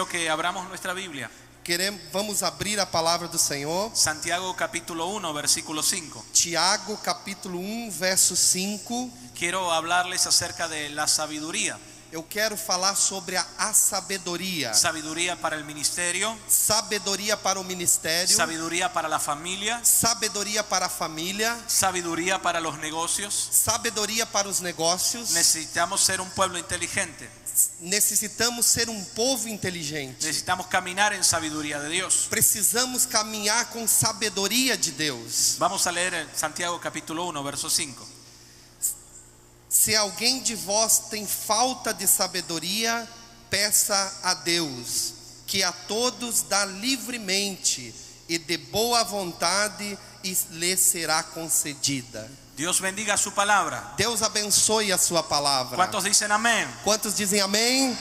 Que abramos nuestra Biblia. Vamos abrir a palavra do Senhor. Santiago capítulo 1, versículo 5. Tiago capítulo 1, verso 5. Quiero hablarles acerca de la sabiduría. Eu quero falar sobre a sabedoria. Sabiduría para el ministerio. Sabedoria para o ministério. Sabiduría para la familia. Sabedoria para a família. Sabiduría para los negocios. Sabedoria para os negócios. Necesitamos ser un pueblo inteligente. Necessitamos ser um povo inteligente. Necesitamos caminar en sabiduría de Dios. Precisamos caminhar com sabedoria de Deus. Vamos a leer Santiago capítulo 1, verso 5. Se alguém de vós tem falta de sabedoria, peça a Deus, que a todos dá livremente e de boa vontade, e lhe será concedida. Dios bendiga su palabra. Deus abençoe a sua palavra. ¿Cuántos dicen amén? Quantos dizem amém?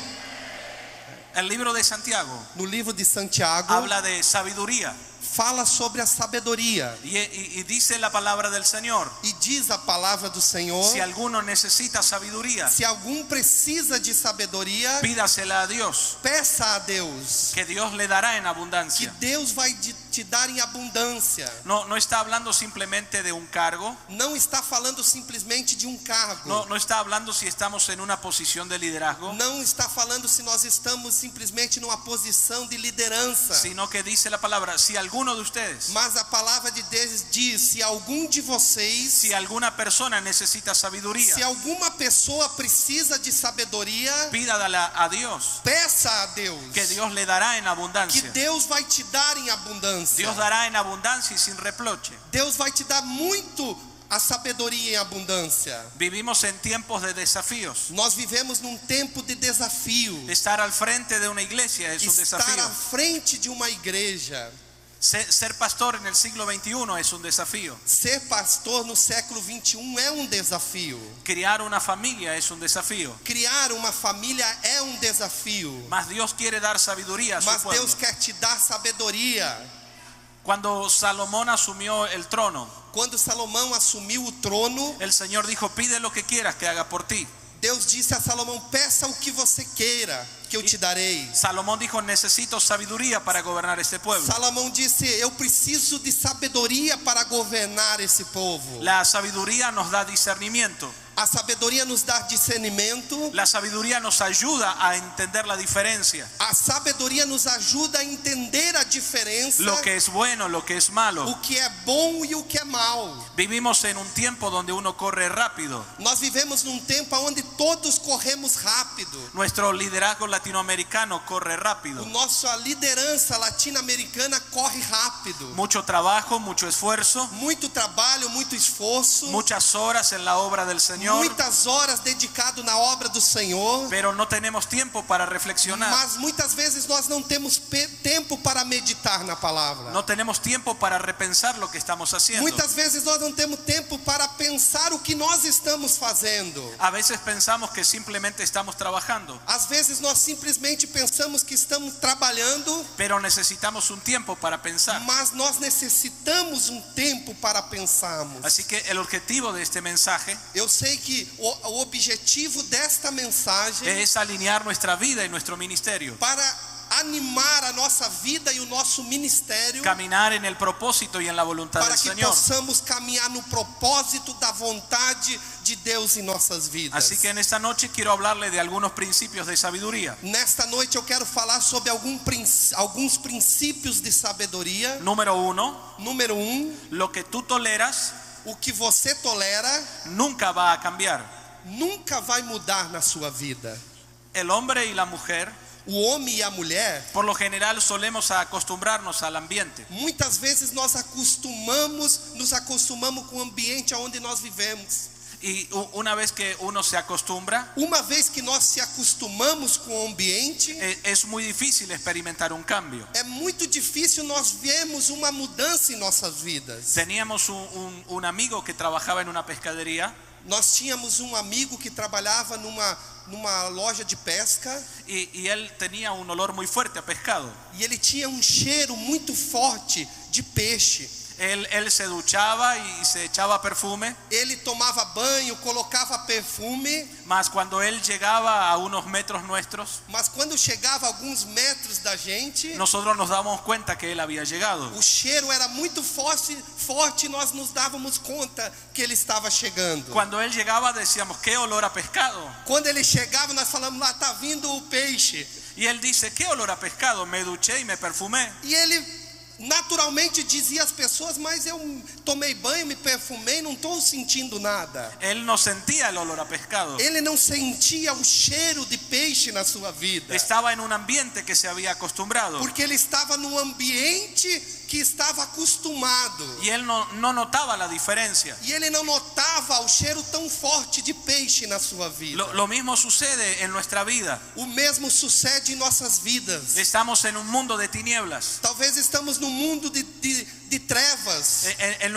El libro de Santiago No livro de Santiago habla de sabiduría. fala sobre a sabedoria. Y dice la palabra del Señor: E diz a palavra do Senhor: si alguno necesita sabiduría, se algum precisa de sabedoria, pídasela a Dios, peça a Deus, que Dios le dará en que abundancia. Deus vai te dar em abundância. No está hablando simplemente de un cargo. Não está falando simplesmente de um cargo. No está hablando si estamos en una posición de liderazgo, Não está falando se nós estamos simplesmente numa posição de liderança. sino que dice la palabra: si alguno de ustedes, Mas a palavra de Deus diz: se algum de vocês, si alguna persona necesita sabiduría, se alguma pessoa precisa de sabedoria, pídala a Dios, peça a Deus, que Dios le dará en que abundancia. Deus vai te dar em abundância. Dios dará en abundancia y sin reproche. Deus vai te dar muito a sabedoria em abundância. Vivimos en tiempos de desafíos. Nós vivemos num tempo de desafio. Estar al frente de una iglesia es un Estar à desafío. frente de uma igreja. Ser pastor en el siglo XXI es un desafío. Ser pastor no século 21 é um desafio. Criar una familia es un desafío. Criar uma família é um desafio. Mas Dios quiere dar sabiduría a su Mas pueblo. Deus quer te dar sabedoria. Cuando Salomón asumió el trono, Quando Salomão assumiu o trono, el Señor dijo: pide lo que quieras que haga por ti. Deus disse a Salomão: peça o que você queira, que eu te darei. Salomón dijo: necesito sabiduría para gobernar este pueblo. Salomão disse: eu preciso de sabedoria para governar esse povo. La sabiduría nos da discernimiento. A sabedoria nos dá discernimento. La sabiduría nos ayuda a entender la diferencia. A sabedoria nos ajuda a entender a diferença, Lo que es bueno, lo que es malo. o que é bom e o que é mal. Vivimos en un tiempo donde uno corre rápido. Nós vivemos num tempo onde todos corremos rápido. Nuestro liderazgo latinoamericano corre rápido. Nossa liderança latino-americana corre rápido. Mucho trabajo, mucho esfuerzo, Muito trabalho, muito esforço, muchas horas en la obra del Señor, muitas horas dedicado na obra do Senhor. pero no tenemos tiempo para reflexionar. Mas muitas vezes nós não temos tempo para meditar na palavra. No tenemos tiempo para repensar lo que estamos haciendo. Muitas vezes nós não temos tempo para pensar o que nós estamos fazendo. A veces pensamos que simplemente estamos trabajando, Às vezes nós simplesmente pensamos que estamos trabalhando, pero necesitamos un tiempo para pensar. mas nós necessitamos um tempo para pensarmos. Así que el objetivo de este mensaje Eu sei que o objetivo desta mensagem es alinear nuestra vida y nuestro ministerio, para animar a nossa vida e o nosso ministério, caminar en el propósito y en la voluntad para del que Señor. possamos caminhar no propósito da vontade de Deus em nossas vidas. Así que en esta noche quiero hablarle de algunos principios de sabiduría. Nesta noite eu quero falar sobre alguns princípios de sabedoria. Número 1, Número 1, lo que tú toleras o que você tolera nunca va a cambiar. nunca vai mudar na sua vida. El hombre y la mujer, O homem e a mulher, por lo general, solemos acostumbrarnos al ambiente. muitas vezes nos acostumamos com o ambiente onde nós vivemos. Y una vez que uno se acostumbra, Uma vez que nós se acostumamos com o ambiente, es muy difícil experimentar un cambio. é muito difícil nós vermos uma mudança em nossas vidas. Teníamos un amigo que trabajaba en una pescadería Nós tínhamos um amigo que trabalhava numa loja de pesca, y él tenía un olor muy fuerte a pescado. e ele tinha um cheiro muito forte de peixe. Él se duchaba y se echaba perfume, ele tomava banho, colocava perfume, mas cuando él llegaba a unos metros nuestros, mas quando chegava a alguns metros da gente, nosotros nos damos cuenta que él había llegado. o cheiro era muito forte e nós nos dávamos conta que ele estava chegando. Cuando él llegaba decíamos, qué olor a pescado. Quando ele chegava, nós falamos, lá está vindo o peixe. Y él dice, qué olor a pescado, me duché y me perfumé. E ele naturalmente dizia às pessoas, mas eu tomei banho, me perfumei, não estou sentindo nada. Él no sentía el olor a pescado. Ele não sentia o cheiro de peixe na sua vida, Estaba en un ambiente que se había acostumbrado. porque ele estava num ambiente que estava acostumado. Y él no notaba la diferencia. E ele não notava o cheiro tão forte de peixe na sua vida. Lo mismo sucede en nuestra vida. O mesmo sucede em nossas vidas. Estamos en un mundo de tinieblas. Talvez estamos num mundo de trevas,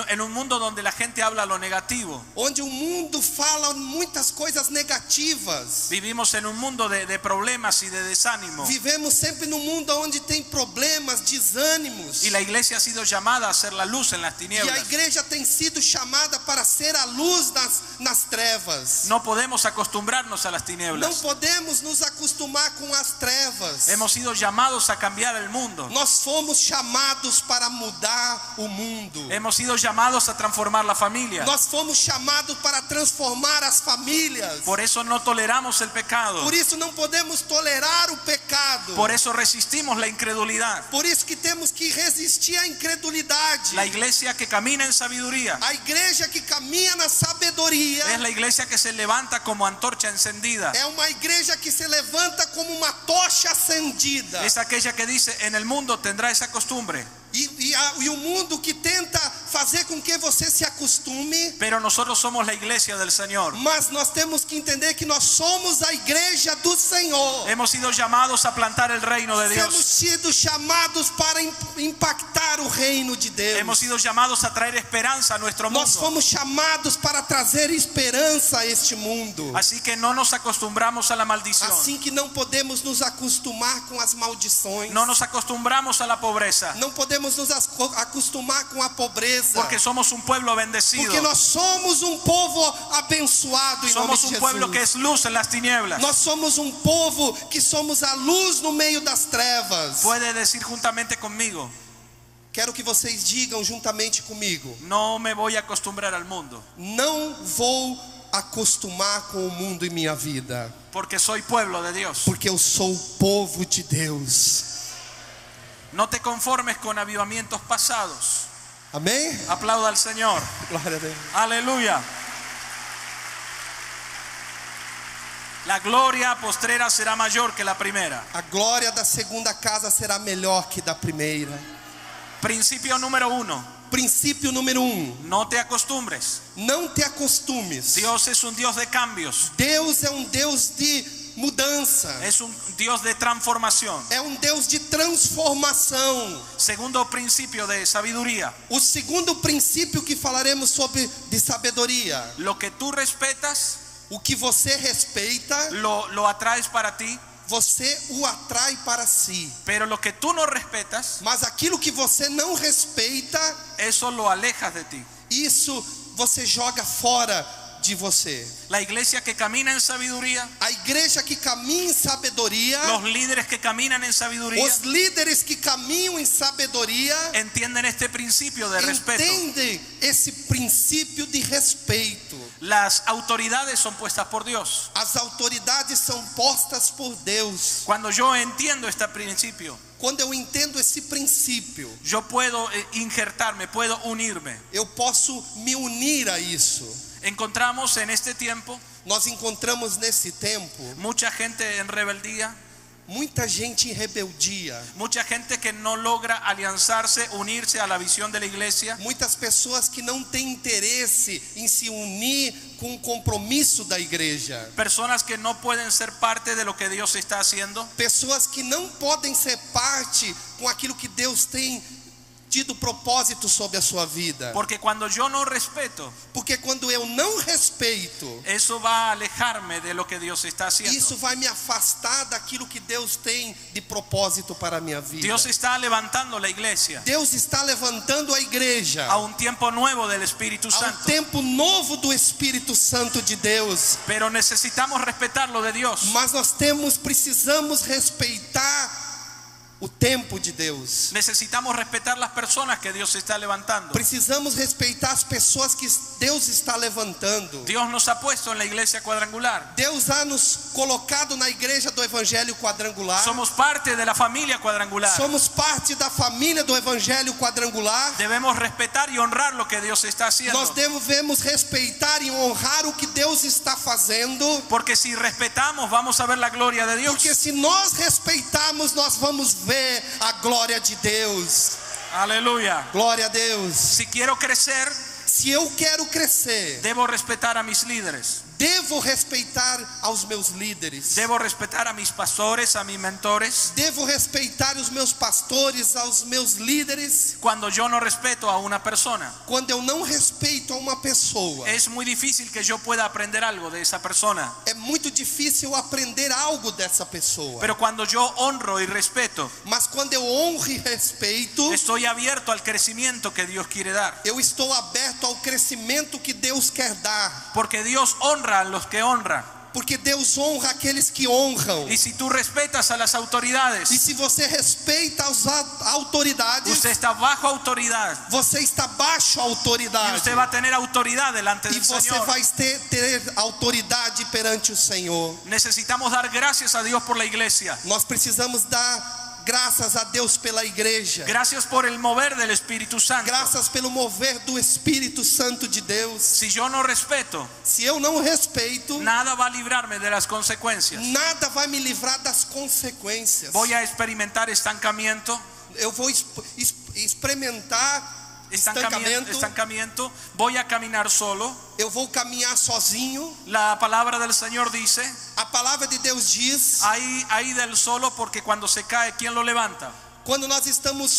En un mundo donde la gente habla lo negativo. onde o mundo fala muitas coisas negativas. Vivimos en un mundo de problemas y de desánimo. Vivemos sempre num mundo onde tem problemas, desânimos. Y la iglesia ha sido llamada a ser la luz en las E a tinieblas. igreja tem sido chamada para ser a luz nas trevas. No podemos acostumbrarnos a las Não tinieblas. podemos nos acostumar com as trevas. Hemos sido llamados a cambiar el mundo. Nós fomos chamados para mudar o mundo. Hemos sido llamados a transformar la familia. Nós fomos chamados para transformar as famílias. Por eso no toleramos el pecado. Por isso não podemos tolerar o pecado. Por eso resistimos la incredulidad. Por isso que temos que resistir à incredulidade. La iglesia que camina en sabiduría A igreja que caminha na sabedoria es la iglesia que se levanta como antorcha encendida. é uma igreja que se levanta como uma tocha acendida. Es aquella que dice, en el mundo tendrá esa costumbre, E o mundo que tenta fazer com que você se acostume, pero nosotros somos la iglesia del Señor. mas nós temos que entender que nós somos a igreja do Senhor. Hemos sido llamados a plantar el reino de Temos Dios. sido chamados para impactar o reino de Deus. Hemos sido llamados a traer esperanza a nuestro Nós mundo. fomos chamados para trazer esperança a este mundo. Así que no nos acostumbramos a la maldición. Assim que não podemos nos acostumar com as maldições. No nos acostumbramos a la pobreza. Não podemos nos acostumar com a pobreza. Porque somos un pueblo bendecido. Porque nós somos um povo abençoado em nome Somos de un Jesus. pueblo que es luz en las tinieblas. Nós somos um povo que somos a luz no meio das trevas. Puede decir juntamente conmigo, Quero que vocês digam juntamente comigo: no me voy a acostumbrar al mundo, não vou acostumar com o mundo em minha vida, porque soy pueblo de Dios. porque eu sou o povo de Deus. No te conformes con avivamientos pasados. Amém? Aplauda al Señor. Glória a Deus. Aleluya. La gloria postrera será mayor que la primera. A glória da segunda casa será melhor que da primeira. Principio número 1. Princípio número 1: No te acostumbres. não te acostumes. Dios es un Dios de cambios. Deus é um Deus de mudança. Es un Dios de transformación. É um Deus de transformação. Segundo principio de sabiduría. O segundo princípio que falaremos sobre de sabedoria: Lo que tú respetas, o que você respeita, lo atraes para ti. você o atrai para si. Pero lo que tú no respetas, Mas aquilo que você não respeita, eso lo alejas de ti. isso você joga fora de você. La iglesia que camina en sabiduría, A igreja que caminha em sabedoria, los líderes que caminan en sabiduría, os líderes que caminham em sabedoria, entienden este principio de respeto. entendem esse princípio de respeito. Las autoridades son puestas por Dios. As autoridades são postas por Deus. Cuando yo entiendo este principio, Quando eu entendo esse princípio, yo puedo injertarme, puedo unirme. eu posso me unir a isso. Encontramos en este tiempo Nós encontramos nesse tempo mucha gente en rebeldía, muita gente em rebeldia, mucha gente que no logra alianzarse, unirse a la visión de la iglesia, muitas pessoas que não têm interesse em se unir com o compromisso da igreja, personas que no pueden ser parte de lo que Dios está haciendo, pessoas que não podem ser parte com aquilo que Deus tem tido propósito sobre a sua vida. Porque cuando yo no respeto, Porque quando eu não respeito, eso va a alejarme de lo que Dios está haciendo. isso vai me afastar daquilo que Deus tem de propósito para a minha vida. Dios está levantando la iglesia Deus está levantando a igreja a un tiempo nuevo del Espíritu a um Santo. tempo novo do Espírito Santo de Deus. Pero necesitamos respetar lo de Dios. Mas nós precisamos respeitar o tempo de Deus. Necesitamos respetar las personas que Dios está levantando. Precisamos respeitar as pessoas que Deus está levantando. Dios nos ha puesto en la iglesia cuadrangular. Deus ha nos colocado na igreja do Evangelho Quadrangular. Somos parte de la familia cuadrangular. Somos parte da família do Evangelho Quadrangular. Debemos respetar y honrar lo que Dios está haciendo. Nós devemos respeitar e honrar o que Deus está fazendo. Porque si respetamos, vamos a ver la gloria de Dios. Porque se nós respeitarmos, nós vamos ver a glória de Deus. Aleluya. Glória a Deus. Si quiero crecer, Se eu quero crescer, debo respetar a mis líderes. devo respeitar aos meus líderes. Debo respetar a mis pastores, a mis mentores. Devo respeitar os meus pastores, aos meus líderes. Cuando yo no respeto a una persona, Quando eu não respeito a uma pessoa, es muy difícil que yo pueda aprender algo de esa persona. é muito difícil aprender algo dessa pessoa. Pero cuando yo honro y respeto, Mas quando eu honro e respeito, estoy abierto al crecimiento que Dios quiere dar. eu estou aberto ao crescimento que Deus quer dar. Porque Dios honra a los que honran. Porque Deus honra aqueles que honram. Y si tú respetas a las autoridades, E se você respeita as autoridades, usted está bajo autoridad. você está baixo a Y autoridade. usted va a tener autoridad delante E del você Señor. vai ter autoridade perante o Senhor. Necesitamos dar gracias a Dios por la iglesia. Nós precisamos dar graças a Deus pela igreja. Gracias por el mover del Espíritu Santo. Graças pelo mover do Espírito Santo de Deus. Si yo no respeto, Se eu não respeito, nada va a librarme de las consecuencias. nada vai me livrar das consequências. Voy a experimentar estancamiento, Eu vou experimentar estancamento. Voy a caminar solo. Eu vou caminhar sozinho. La palabra del Señor dice, A palavra de Deus diz: ahí del solo, porque cuando se cae, ¿quién lo levanta? quando nós estamos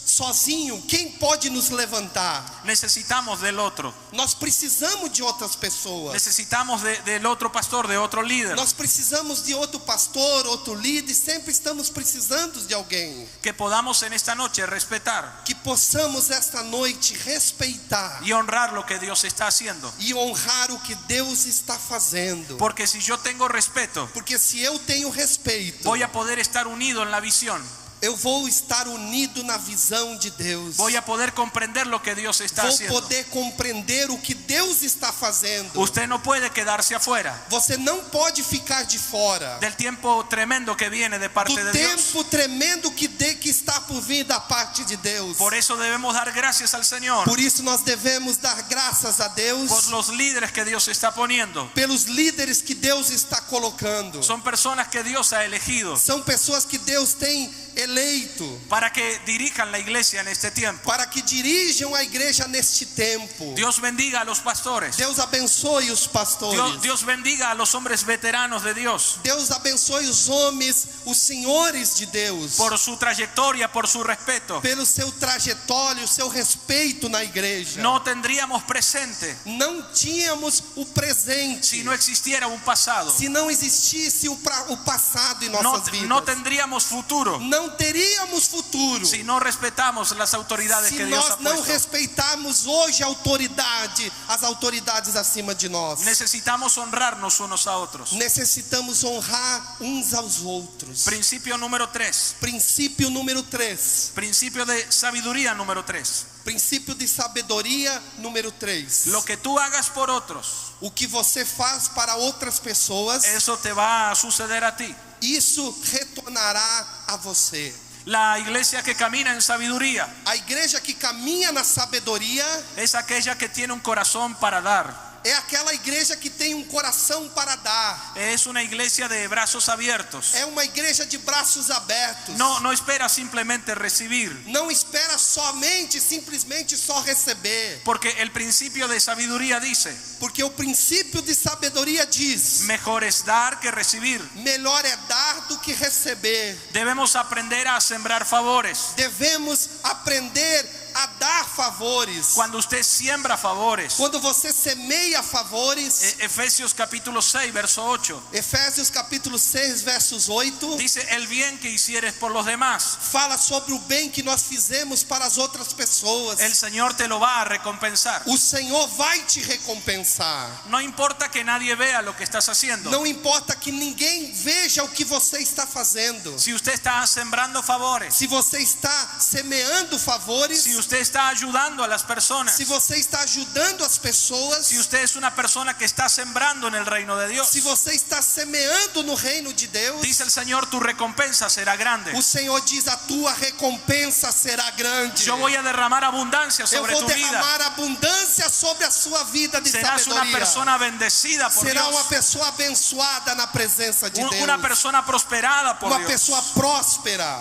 sozinhos, quem pode nos levantar? Necesitamos del otro. Nós precisamos de outras pessoas. Necesitamos del otro pastor, de otro líder. Nós precisamos de outro pastor, outro líder. Sempre estamos precisando de alguém. Que podamos en esta noche respetar Que possamos esta noite respeitar y honrar lo que Dios está haciendo. e honrar o que Deus está fazendo. Porque si yo tengo respeto, Porque se eu tenho respeito, voy a poder estar unido en la visión. eu vou estar unido na visão de Deus. Voy a poder comprender lo que Dios está Vou haciendo. poder compreender o que Deus está fazendo. Usted no puede quedarse afuera Você não pode ficar de fora del tiempo tremendo que viene de parte do de Dios. tempo tremendo que está por vir da parte de Deus. Por eso debemos dar gracias al Señor Por isso nós devemos dar graças a Deus por los líderes que Dios está poniendo. pelos líderes que Deus está colocando. Son personas que Dios ha elegido São pessoas que Deus tem eleito para que dirijan la iglesia en este tiempo. para que dirijam a igreja neste tempo. Dios bendiga a los pastores. Deus abençoe os pastores. Dios bendiga a los hombres veteranos de Dios Deus abençoe os homens, os senhores de Deus, por su trayectoria, por su respeto. pelo seu trajetório, o seu respeito na igreja. No tendríamos presente Não tínhamos o presente si no existiera un pasado. se não existisse o passado em nossas vidas. No tendríamos futuro Não teríamos futuro si no respetamos las autoridades se que Dios ha nós não puesto. respeitarmos hoje a autoridade, as autoridades acima de nós. Necesitamos honrarnos unos a otros. Necessitamos honrar uns aos outros. Principio número 3. Princípio número 3. Principio de sabiduría número 3. Princípio de sabedoria número 3. Lo que tú hagas por otros, O que você faz para outras pessoas, eso te va a suceder a ti. isso retornará a você. La iglesia que camina en sabiduría A igreja que caminha na sabedoria es aquella que tiene un corazón para dar. é aquela igreja que tem um coração para dar. Es una iglesia de brazos abiertos. É uma igreja de braços abertos. No espera simplemente recibir. Não espera simplesmente só receber. Porque el principio de sabiduría dice: Porque o princípio de sabedoria diz: mejor es dar que recibir. melhor é dar do que receber. Debemos aprender a sembrar favores. Devemos aprender a dar favores. Cuando usted siembra favores, Quando você semeia favores, Efesios capítulo 6 verso 8 Efésios capítulo 6, versos 8, dice: el bien que hicieres por los demás, fala sobre o bem que nós fizemos para as outras pessoas. el Señor te lo va a recompensar. O Senhor vai te recompensar. No importa que nadie vea lo que estás haciendo. Não importa que ninguém veja o que você está fazendo. Si usted está sembrando favores, Se você está semeando favores, si usted está ayudando a las personas, se você está ajudando as pessoas, si usted es una persona que está sembrando en el reino de Dios, se você está semeando no reino de Deus, dice el Señor, tu recompensa será grande. o Senhor diz: a tua recompensa será grande. Yo voy a derramar abundancia Eu sobre vou tu vida. derramar abundância sobre a sua vida de Serás una sabedoria. persona bendecida por Será Dios, uma pessoa abençoada na presença de Deus. una persona prosperada por Uma Dios. pessoa próspera.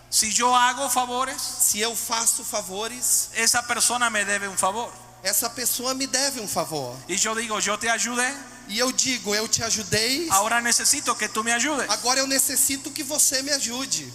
Si yo hago favores, Se eu faço favores, esa persona me debe un favor. essa pessoa me deve um favor. Y yo digo, yo te ayudé, E eu digo: eu te ajudei, ahora necesito que tú me ayudes. agora eu necessito que você me ajude.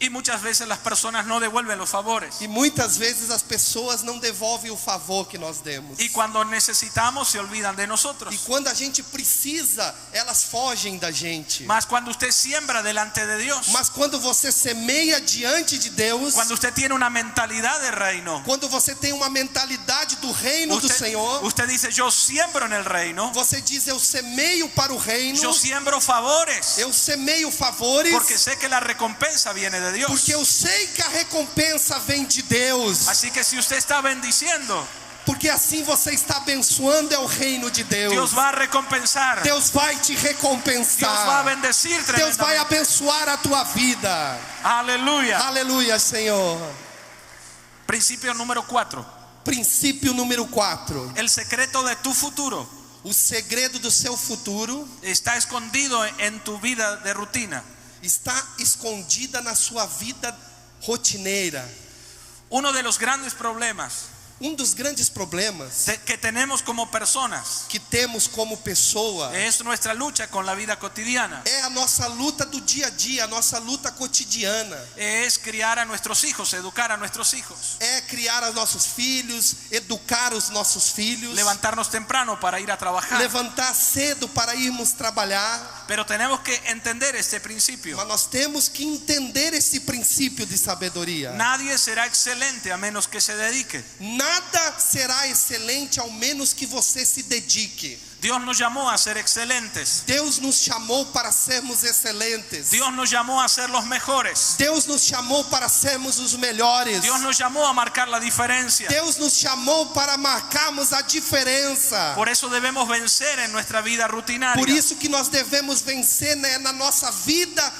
Y muchas veces las personas no devuelven los favores. E muitas vezes as pessoas não devolvem o favor que nós demos. Y cuando necesitamos se olvidan de nosotros. E quando a gente precisa, elas fogem da gente. Mas cuando usted siembra delante de Dios, Mas quando você semeia diante de Deus, cuando usted tiene una mentalidad de reino, quando você tem uma mentalidade do reino do Senhor, usted dice, yo siembro en el reino, você diz: eu semeio para o reino, yo siembro favores, eu semeio favores, porque sé que la recompensa viene de Dios. porque eu sei que a recompensa vem de Deus. Así que si usted está bendiciendo, Porque assim você está abençoando o reino de Deus. Dios va a recompensar, Deus vai te Dios va a recompensar. bendecir Deus vai tremendamente. abençoar a tua vida. Aleluya. Aleluia, Senhor. Principio número 4. Princípio número 4. El secreto de tu futuro O segredo do seu futuro está escondido en tu vida de rutina. está escondida na sua vida rotineira. Uno de los grandes problemas Dos grandes problemas que tenemos como personas que temos como pessoa es nuestra lucha con la vida cotidiana. é a nossa luta do dia a dia, a nossa luta cotidiana. Es criar a nuestros hijos, educar a nuestros hijos, É criar os nossos filhos, educar os nossos filhos, levantarnos temprano para ir a trabajar. levantar cedo para irmos trabalhar. Pero tenemos que entender este principio. Mas nós temos que entender esse princípio de sabedoria. Nadie será excelente a menos que se dedique. Nada será excelente ao menos que você se dedique. Dios nos llamó a ser excelentes. Deus nos chamou para sermos excelentes. Dios nos llamó a ser los mejores. Deus nos chamou para sermos os melhores. Dios nos llamó a marcar la diferencia. Deus nos chamou para marcarmos a diferença. Por eso debemos vencer en nuestra vida rutinaria. Por isso que nós devemos vencer, né, na nossa vida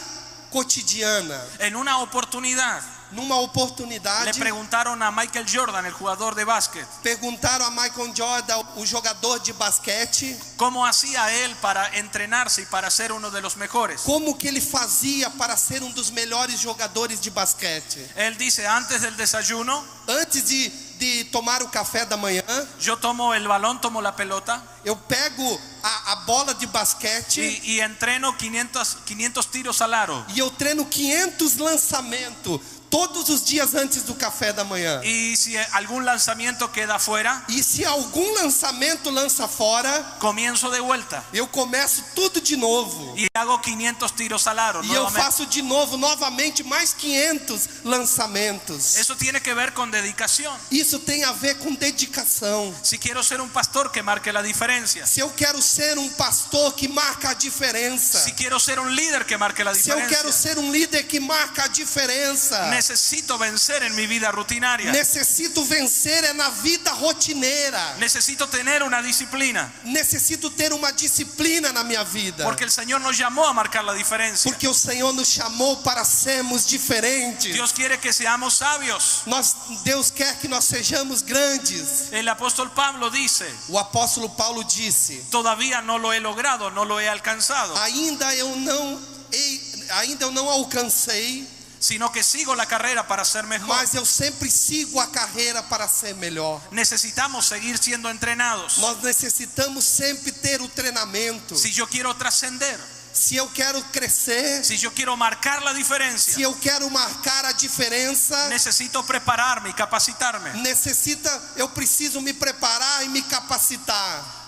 cotidiana. En una oportunidad Numa le oportunidade, preguntaron a Michael Jordan, el jugador de básquet, perguntaram a Michael Jordan, o jogador de basquete, cómo hacía él para entrenarse y para ser uno de los mejores. como que ele fazia para ser dos melhores jogadores de basquete. Él dice, antes del desayuno, Antes de tomar o café da manhã, yo tomo el balón, tomo la pelota eu pego a bola de basquete y entreno 500 tiros al aro. e eu treino 500 lançamentos todos os dias antes do café da manhã. Y si algún lanzamiento queda fuera, E se algum lançamento lança fora, comienzo de vuelta eu começo tudo de novo. y hago 500 tiros al aro E eu nuevamente. faço de novo, novamente, mais 500 lançamentos. Eso tiene que ver con dedicación. Isso tem a ver com dedicação. Si quiero ser un pastor que marque la diferencia, Se eu quero ser pastor que marca a diferença, si quiero ser un líder que marque la se eu quero diferencia, ser líder que marca a diferença, Necesito vencer en mi vida rutinaria. Necessito vencer é na vida rotineira. Necesito tener una disciplina. Necessito ter uma disciplina na minha vida. Porque el Señor nos llamó a marcar la diferencia. Porque o Senhor nos chamou para sermos diferentes. Dios quiere que seamos sabios. Deus quer que nós sejamos grandes. El apóstol Pablo dice: O apóstolo Paulo disse: todavía no lo he logrado, no lo he alcanzado, ainda eu não alcancei, sino que sigo la carrera para ser mejor. mas eu sempre sigo a carreira para ser melhor. Necesitamos seguir siendo entrenados. Nós necessitamos sempre ter o treinamento. Si yo quiero trascender, Se eu quero crescer, si yo quiero marcar la diferencia, se eu quero marcar a diferença, necesito prepararme y capacitarme. eu preciso me preparar e me capacitar.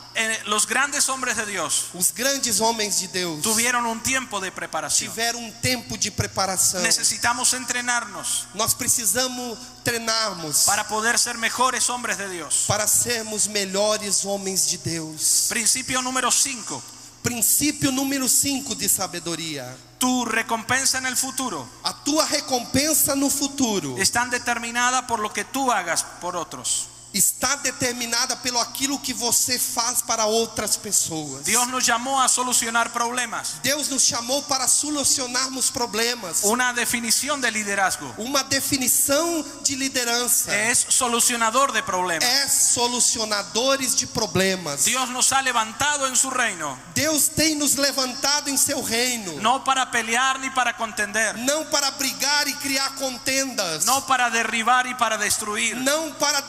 Los grandes hombres de Dios Os grandes homens de Deus tuvieron un tiempo de preparación. tiveram um tempo de preparação. Necesitamos entrenarnos Nós precisamos treinarmos para poder ser mejores hombres de Dios. para sermos melhores homens de Deus. Principio número 5. Princípio número 5 de sabedoria. Tu recompensa en el futuro A tua recompensa no futuro está determinada por lo que tú hagas por otros. está determinada pelo aquilo que você faz para outras pessoas. Dios nos llamó a solucionar problemas. Deus nos chamou para solucionarmos problemas. Una definición de liderazgo Uma definição de liderança es solucionador de problemas. é solucionadores de problemas. Dios nos ha levantado en su reino, Deus tem nos levantado em seu reino, no para pelear ni para contender, não para brigar e criar contendas, no para derribar y para destruir. não para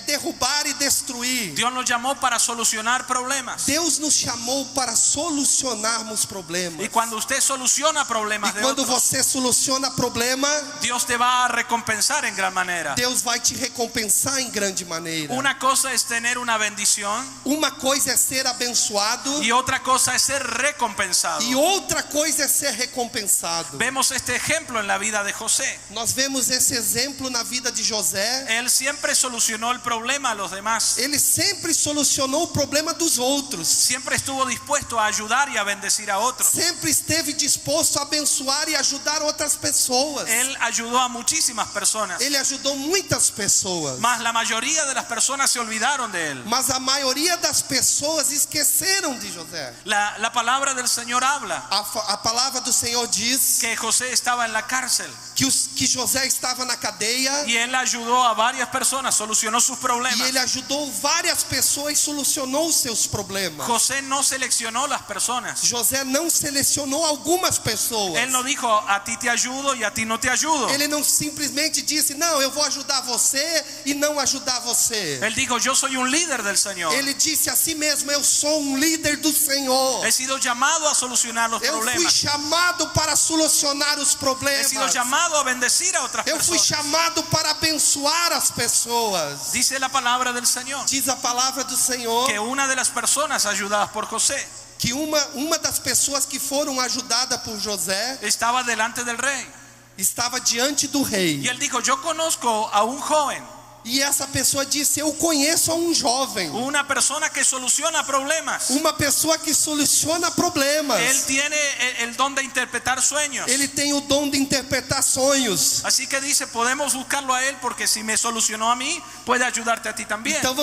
derrubar e destruir. Dios nos llamó para solucionar problemas. Deus nos chamou para solucionarmos problemas. Y cuando usted soluciona problemas E de quando otros, você soluciona problema, Dios te va a recompensar en gran manera. Deus vai te recompensar em grande maneira. Una cosa es tener una bendición Uma coisa é ser abençoado y otra cosa es ser recompensado. e outra coisa é ser recompensado. Vemos este ejemplo en la vida de José. Nós vemos esse exemplo na vida de José. Él siempre solucionó el problema a los demás. Ele sempre solucionou o problema dos outros. Siempre estuvo dispuesto a ayudar y a bendecir a otros. Sempre esteve disposto a abençoar e ajudar outras pessoas. Él ayudó a muchísimas personas, Ele ajudou muitas pessoas. mas la mayoría de las personas se olvidaron de él. Mas a maioria das pessoas esqueceram de José. La palabra del Señor habla A palavra do Senhor diz que José estaba en la cárcel que José estava na cadeia y él ayudó a varias personas, solucionó sus e problemas. ele ajudou várias pessoas e solucionou os seus problemas. José no seleccionó las personas. José não selecionou algumas pessoas. Él no dijo a ti te ayudo y a ti no te ayudo. Ele não simplesmente disse, não, eu vou ajudar você e não ajudar você. Él dijo, yo soy un líder del Señor. Ele disse a si mesmo, eu sou um líder do Senhor. He sido llamado a solucionar los Eu fui problemas. chamado para solucionar os He problemas. sido llamado a bendecir a otras Eu fui personas. chamado para abençoar as pessoas. Dice la palabra del Señor Diz a palavra do Senhor que una de las personas ayudadas por José que uma das pessoas que foram ajudadas por José estaba delante del rey. estava diante do Y rei. él dijo, yo conozco a un joven, E essa pessoa disse, eu conheço um jovem. una persona que soluciona problemas. Uma pessoa que soluciona problemas. Él tiene el don de interpretar sueños. Ele tem o dom de interpretar sonhos. Así que dice, podemos buscarlo a él porque si me solucionó a mí, puede ayudarte a ti también. Então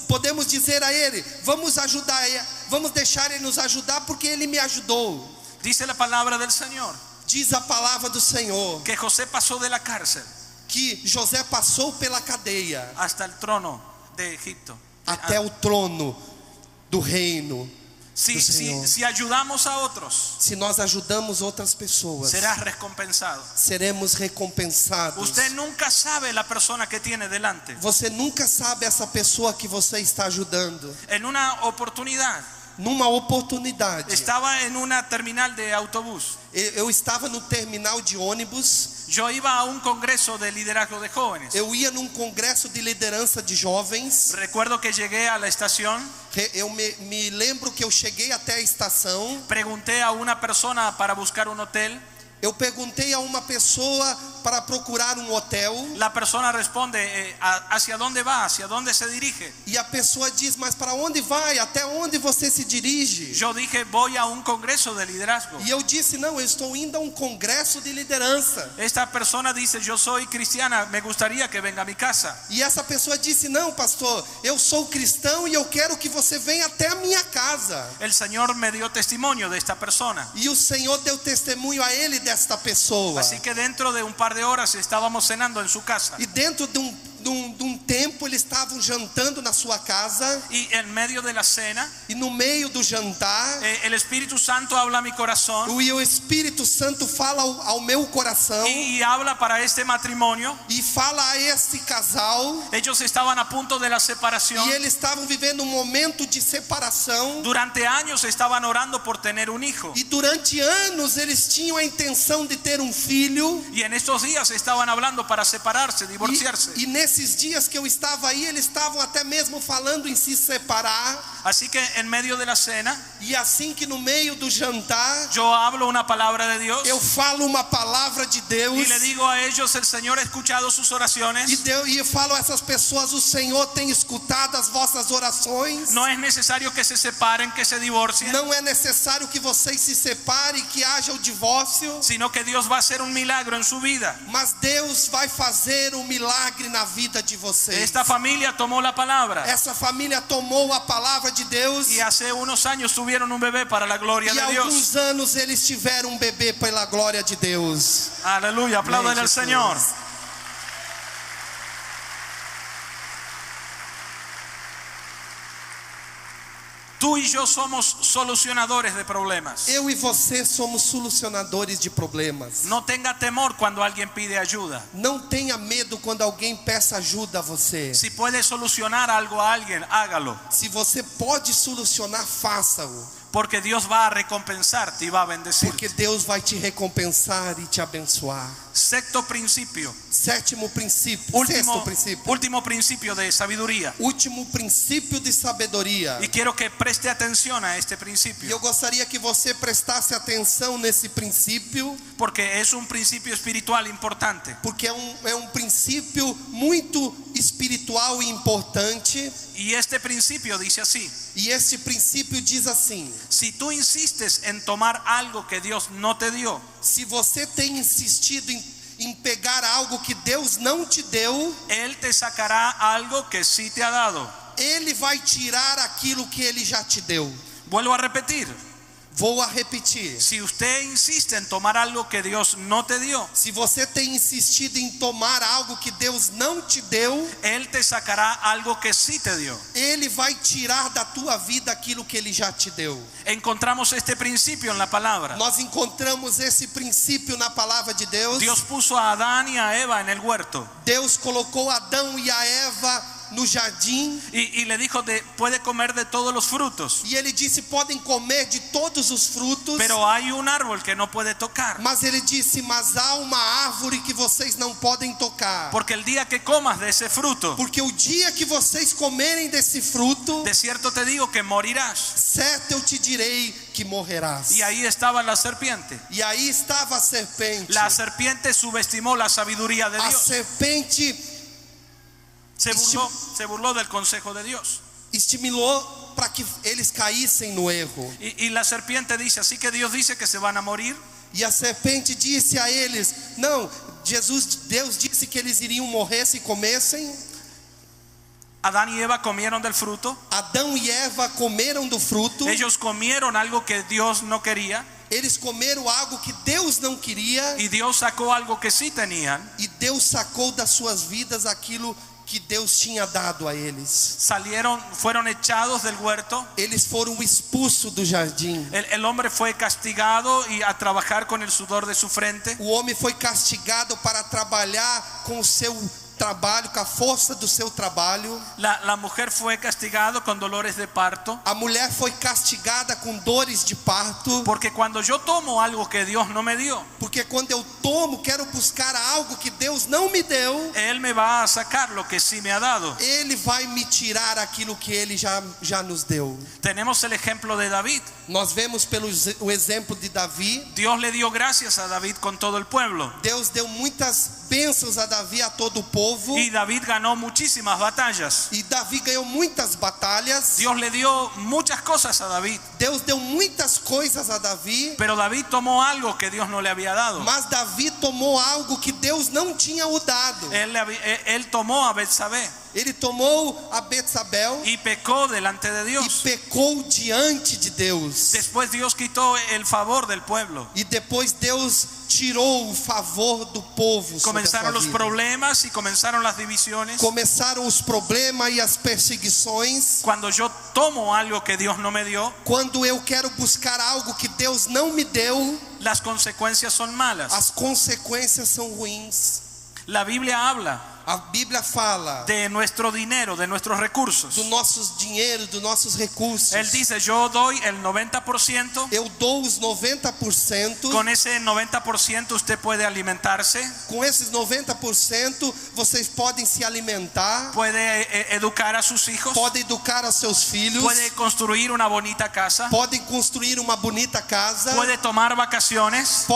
podemos dizer a ele, vamos deixar ele nos ajudar porque ele me ajudou. Dice la palabra del Señor Diz a palavra do Senhor que José pasó de la cárcel que José passou pela cadeia hasta el trono de Egipto. até o trono do reino. Si ayudamos a otros, Se nós ajudamos outras pessoas, serás recompensado. seremos recompensados. Usted nunca sabe la persona que tiene delante. Você nunca sabe essa pessoa que você está ajudando. En una oportunidad, Numa oportunidade, estaba en una terminal de autobús. eu estava no terminal de ônibus. Yo iba a un congreso de liderazgo de jóvenes. Eu ia num congresso de liderança de jovens. Recuerdo que llegué a la estación, Eu me lembro que eu cheguei até a estação. pregunté a una persona para buscar un hotel. Eu perguntei a uma pessoa para procurar um hotel. La persona responde, ¿hacia dónde va? ¿Hacia dónde se dirige? E a pessoa diz, mas para onde vai? Até onde você se dirige? Yo dije, voy a un congreso de liderazgo. E eu disse, não, eu estou indo a um congresso de liderança. Esta persona dice, yo soy cristiana, me gustaría que venga a mi casa. E essa pessoa disse, não, pastor, eu sou cristão e eu quero que você venha até a minha casa. El Señor me dio testimonio de esta persona. E o Senhor deu testemunho a ele desta pessoa. Así que dentro de un par de horas estábamos cenando en su casa. E dentro de um tempo eles estavam jantando na sua casa. Y en medio de la cena, E no meio do jantar, el Espíritu Santo habla a mi corazón o Espírito Santo fala ao meu coração y habla para este matrimonio. e fala a esse casal. Ellos estaban a punto de la separación. E eles estavam vivendo um momento de separação. Durante años estaban orando por tener un hijo. E durante anos eles tinham a intenção de ter um filho. Y en estos días estaban hablando para separarse, divorciarse. E nesses dias que eu estava aí, eles estavam até mesmo falando em se separar. Así que en medio de la cena, E assim que no meio do jantar, yo hablo una palabra de Dios eu falo uma palavra de Deus. y le digo a ellos, el Señor ha escuchado sus oraciones. E eu falo a essas pessoas, o Senhor tem escutado as vossas orações. No es necesario que se separen, que se divorcien, Não é necessário que vocês se separem, que haja o divórcio. sino que Dios va a hacer un milagro en su vida. Mas Deus vai fazer um milagre na vida de vocês. Esta familia tomó la palabra Essa família tomou a palavra de Deus. y hace unos años tuvieron un bebé para la gloria E de Dios. alguns anos eles tiveram um bebê pela glória de Deus. Aleluya, apláudale al Amém, Señor. Jesus. Tú y yo somos solucionadores de problemas. Eu e você somos solucionadores de problemas. No tenga temor cuando alguien pide ayuda. Não tenha medo quando alguém peça ajuda a você. Si puede solucionar algo a alguien, hágalo. Se você pode solucionar, faça-o. Porque Dios va a recompensarte y va a bendecirte. Porque Deus vai te recompensar e te abençoar. Sexto principio. Sétimo princípio. Sexto princípio. Último principio de sabiduría. Último princípio de sabedoria. Y quiero que preste atención a este E principio. eu gostaria que você prestasse atenção nesse princípio, Porque es un principio espiritual importante. porque é um princípio muito espiritual e importante. Y este principio dice así: E este princípio diz assim: si tú insistes en tomar algo que Dios no te dio, se você tem insistido em pegar algo que Deus não te deu, Él te sacará algo que sí te ha dado. Ele vai tirar aquilo que Ele já te deu. Vuelvo a repetir: Vou a repetir. si usted insiste en tomar algo que Dios no te dio, Se você tem insistido em tomar algo que Deus não te deu, Él te sacará algo que sí te dio. Ele vai tirar da tua vida aquilo que Ele já te deu. Encontramos este principio en la palabra. Nós encontramos esse princípio na palavra de Deus. Dios puso a Adán y a Eva en el huerto Deus colocou Adão e a Eva no jardim. y le dijo, puede comer de todos los frutos, E Ele disse, podem comer de todos os frutos. pero hay un árbol que no puede tocar, Mas Ele disse, mas há uma árvore que vocês não podem tocar. porque el día que comas de ese fruto, Porque o dia que vocês comerem desse fruto, de cierto te digo que morirás. certo eu te direi que morrerás. Y ahí estaba la serpiente. E aí estava a serpente. La serpiente subestimó la sabiduría de A Dios. serpente Se burló del consejo de Dios. estimulou para que eles caíssem no erro. Y la serpiente dice, así que Dios dice que se van a morir. E a serpente disse a eles: não, Deus disse que eles iriam morrer se comessem. Adán y Eva comieron del fruto. Adão e Eva comeram do fruto. Ellos comieron algo que Dios no quería. Eles comeram algo que Deus não queria. Y Dios sacó algo que sí tenían. E Deus sacou das suas vidas aquilo que Deus tinha dado a eles. Fueron echados del huerto. Eles foram expulsos do jardim. El hombre fue castigado y a trabajar con el sudor de su frente. O homem foi castigado para trabalhar com o seu trabalho, com a força do seu trabalho. La mujer fue castigado con dolores de parto. A mulher foi castigada com dores de parto. Porque cuando yo tomo algo que Dios no me dio, Porque quando eu tomo, quero buscar algo que Deus não me deu, Él me va a sacar lo que sí me ha dado. Ele vai me tirar aquilo que Ele já nos deu. Tenemos el ejemplo de David. Nós vemos pelo o exemplo de Davi. Dios le dio gracias a David con todo el pueblo. Deus deu muitas bênçãos a Davi, a todo o povo. Y David ganó muchísimas batallas. E Davi ganhou muitas batalhas. Dios le dio muchas cosas a David. Deus deu muitas coisas a Davi. Pero David tomó algo que Dios no le había dado. Mas Davi tomou algo que Deus não tinha o dado. Él tomó a Betsabé. Ele tomou a Betsabel Y pecó delante de e Dios. pecou diante de Deus. Después Dios quitó el favor del pueblo. E depois Deus tirou o favor do povo sobre a sua Comenzaron los vida. problemas y comenzaron las divisiones. Começaram os problemas e as perseguições. Cuando yo tomo algo que Dios no me dio, Quando eu quero buscar algo que Deus não me deu, las consecuencias son malas. as consequências são ruins. La Biblia habla A Bíblia fala de nuestro dinero, de nuestros recursos. do nossos dinheiro, dos nossos recursos. Él dice, yo doy el 90%. Eu dou os 90%. Con ese 90% usted puede alimentarse, Com esses 90%, vocês podem se alimentar, puede educar a sus hijos, podem educar os seus filhos, puede construir una bonita casa, podem construir uma bonita casa, puede tomar vacaciones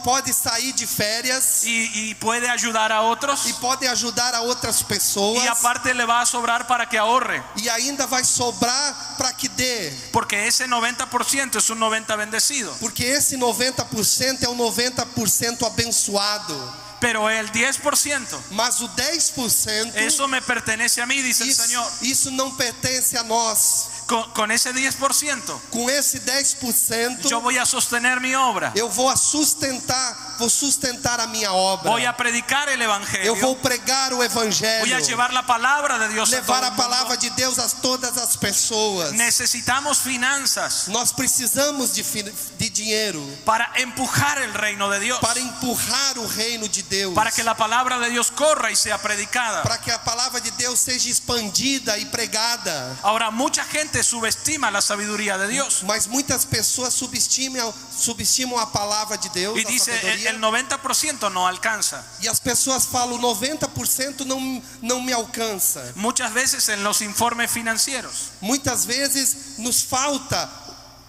pode sair de férias y puede ayudar a otros. e pode ajudar a outras pessoas. Y aparte le va a sobrar para que ahorre, E ainda vai sobrar para que dê. porque ese 90% es un 90 bendecido. Porque esse 90% é o 90% abençoado. Pero el 10%, Mas o 10%, eso me pertenece a mí, dice el Señor. isso não pertence a nós. Con ese 10%, Com esse 10%, yo voy a sostener mi obra. eu vou sustentar a minha obra. Voy a predicar el Eu evangelio. vou pregar o evangelho. Voy a llevar la palabra de Dios a todo Levar el a mundo. palavra de Deus a todas as pessoas. Necesitamos finanzas Nós precisamos de dinheiro para empujar el reino de Dios, para empurrar o reino de Deus. para que la palabra de Dios corra y sea predicada. Para que a palavra de Deus seja expandida e pregada. Ahora, mucha gente subestima la sabiduría de Dios Mas muitas pessoas subestimam a palavra de Deus, y a dice sabedoria. el 90% no alcanza. E as pessoas falam 90% não me alcança. Muchas veces en los informes financieros, Muitas vezes nos falta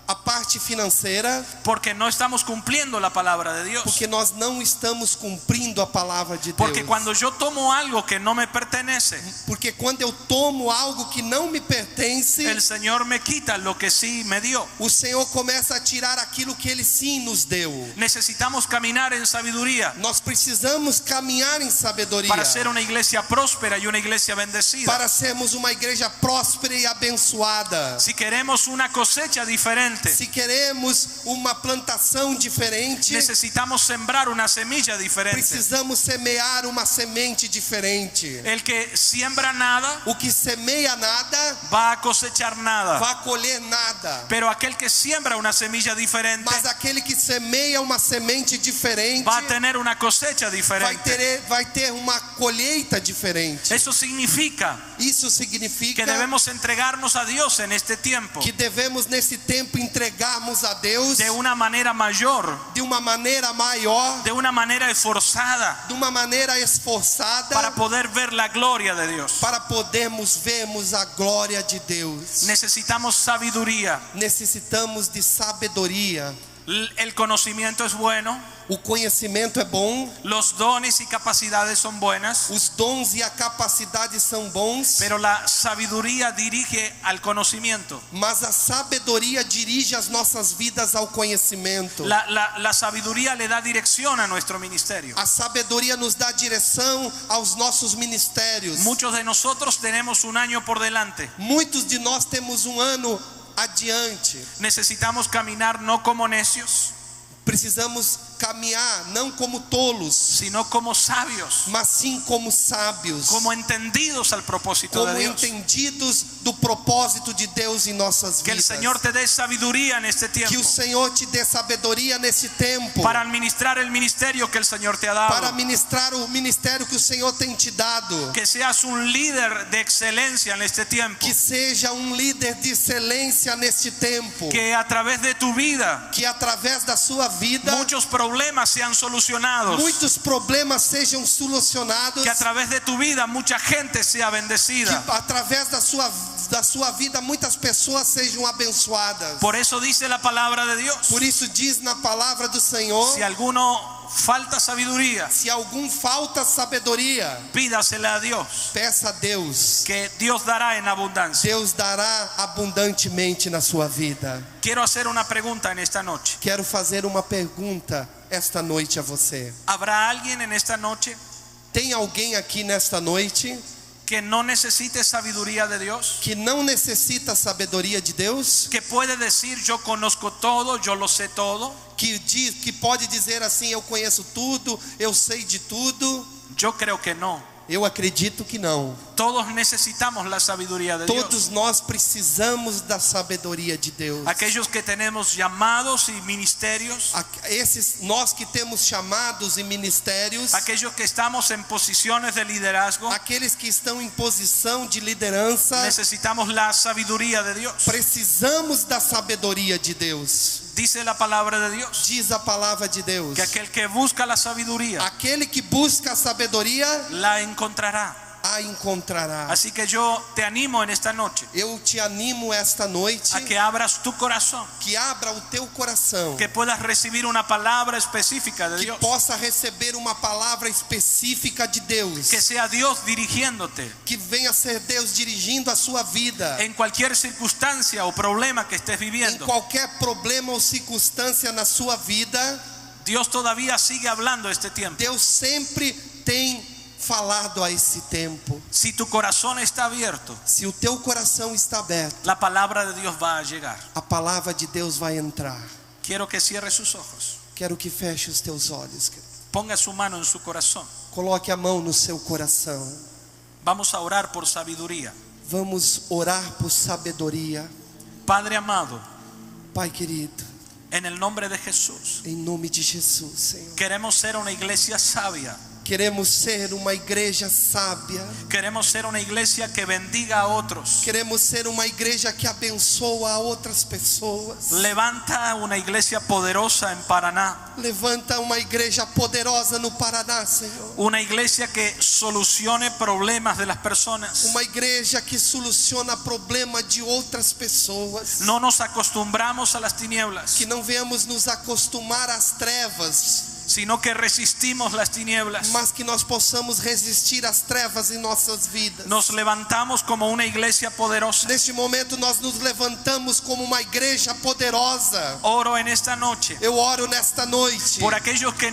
a parte financeira, porque no estamos cumpliendo la palabra de Dios. porque nós não estamos cumprindo a palavra de Deus. Porque cuando yo tomo algo que no me pertenece, Porque quando eu tomo algo que não me pertence, el Señor me quita lo que sí me dio. o Senhor começa a tirar aquilo que Ele sim nos deu. Necesitamos caminar en sabiduría Nós precisamos caminhar em sabedoria para ser una iglesia próspera y una iglesia bendecida. para sermos uma igreja próspera e abençoada. Si queremos una cosecha diferente, Se queremos uma plantação diferente, necesitamos sembrar una semilla diferente. precisamos semear uma semente diferente. El que siembra nada O que semeia nada, va a cosechar nada, vai colher nada. pero aquel que siembra una semilla diferente Mas aquele que semeia uma semente diferente, va a tener una cosecha diferente. vai ter uma colheita diferente. Eso significa Isso significa que debemos entregarnos a Dios en este tiempo que devemos nesse tempo entregarmos a Deus de una manera mayor, de uma maneira maior, de una manera esforzada, de uma maneira esforçada, para poder ver la gloria de Dios. para podermos vermos a glória de Deus. Necesitamos sabiduría. Necessitamos de sabedoria. El conocimiento es bueno, O conhecimento é bom, los dones y capacidades son buenas, os dons e a capacidade são bons, pero la sabiduría dirige al conocimiento. mas a sabedoria dirige as nossas vidas ao conhecimento. La sabiduría le da dirección a nuestro ministerio. A sabedoria nos dá direção aos nossos ministérios. Muchos de nosotros tenemos un año por delante. Muitos de nós temos um ano adiante. Necesitamos caminar no como necios, Precisamos caminhar não como tolos, sino como sabios, mas sim como sábios, como entendidos al propósito como de Dios. entendidos do propósito de Deus em nossas Que el vidas. Señor te dé sabiduría en este Que tiempo o Senhor te dê sabedoria nesse tempo, para administrar el ministerio que el Señor te ha para dado. ministrar o ministério que o Senhor tem te dado. Que seas un líder de excelencia en este tiempo. Que seja um líder de excelência neste tempo. Que a través de tu vida Que através da sua vida muchos problemas sean solucionados. muitos problemas sejam solucionados, Que a través de tu vida mucha gente sea que bendecida. através da sua vida muitas pessoas sejam abençoadas. Por eso dice la palabra de Dios. Por isso diz na palavra do Senhor, Si alguno falta sabiduría, se algum falta sabedoria, pídasela a Dios, peça a Deus. que Dios dará en abundancia. Deus dará abundantemente na sua vida. Quiero hacer una pregunta en esta noche. Quero fazer uma pergunta esta noite a você. ¿Habrá alguien en esta noche Tem alguém aqui nesta noite que no necesite sabiduría de Dios? que não necessita sabedoria de Deus? Que puede decir yo conozco todo, yo lo sé todo. Que pode dizer assim, eu conheço tudo, eu sei de tudo? Yo creo que no. Eu acredito que não. Todos necesitamos la sabiduría de Todos Dios. nós precisamos da sabedoria de Deus. Aquellos que tenemos llamados y ministerios, Nós que temos chamados e ministérios, aquellos que estamos en posiciones de liderazgo, aqueles que estão em posição de liderança, necesitamos la sabiduría de Dios. precisamos da sabedoria de Deus. Dice la palabra de Dios Diz a palavra de Deus, que aquel que busca la sabiduría aquele que busca a sabedoria la encontrará. a encontrará. Así que yo te animo en esta noche Eu te animo esta noite a que abras tu corazón, que abra o teu coração, que puedas recibir una palabra específica de que Dios, possa receber uma palavra específica de Deus, que sea Dios dirigiéndote que venha ser Deus dirigindo a sua vida en cualquier circunstancia o problema que estés em viviendo. qualquer problema ou circunstância na sua vida. Dios todavía sigue hablando este tiempo. Deus sempre tem falado a esse tempo. Si tu corazón está abierto, Se o teu coração está aberto, la palabra de Dios va a llegar. a palavra de Deus vai entrar. Quiero que cierre sus ojos, Quero que feche os teus olhos, querido. ponga su mano en su corazón. Coloque a mão no seu coração. Vamos a orar por sabiduría. Vamos orar por sabedoria. Padre amado, Pai querido, en el nombre de Jesús, em nome de Jesus, Senhor, queremos ser una iglesia sabia. queremos ser uma igreja sábia. Queremos ser una iglesia que bendiga a otros. Queremos ser uma igreja que abençoa a outras pessoas. Levanta una iglesia poderosa en Paraná. Levanta uma igreja poderosa no Paraná, Senhor. Una iglesia que solucione problemas de las personas. Uma igreja que soluciona problemas de outras pessoas. No nos acostumbramos a las tinieblas, Que não venhamos nos acostumar às trevas, sino que resistimos las tinieblas. mas que nós possamos resistir às trevas em nossas vidas. Nos levantamos como una iglesia poderosa. Neste momento nós nos levantamos como uma igreja poderosa. Oro en esta noche Eu oro nesta noite por aquellos que